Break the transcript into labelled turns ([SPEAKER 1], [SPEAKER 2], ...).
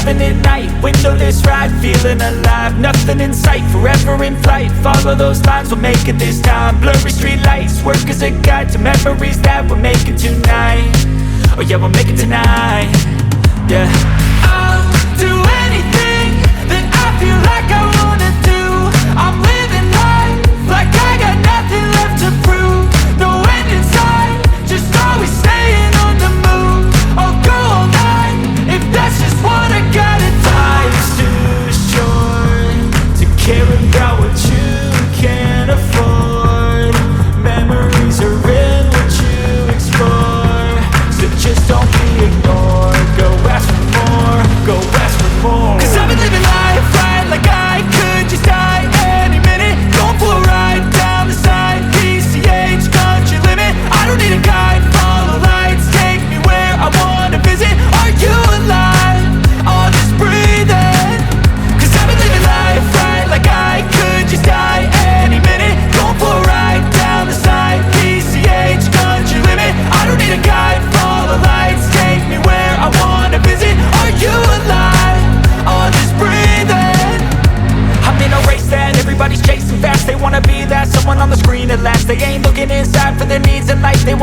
[SPEAKER 1] driving at night, windowless ride, feeling alive. Nothing in sight, forever in flight. Follow those lines, we'll make it this time. Blurry street lights, work as a guide to memories that we're making tonight. Oh yeah, we'll make it tonight. Yeah, I'll do anything that I feel like I wanna do. I'm living life like I got nothing left to prove. No end in sight, just always staying on the move. I'll go all night if that's just what I gotta do. Life's too short to care about what you can't afford. Memories are in what you explore, so just don't be ignored. Go ask for more, go ask for more. Cause I've been living life right like I could just die any minute. Going for a ride down the side, PCH, country limit. I don't need a guide, follow lights, take me where I wanna visit. Are you alive? Or just breathing? Cause I've been living life right like I could just die any minute. Going for a ride down the side, PCH, country limit. I don't need a guide, follow lights, take me where I wanna visit. Are you alive? Or just breathing? I'm in a race that everybody's chasing fast. They wanna be that someone on the screen at last. They ain't looking inside for their needs in life. They want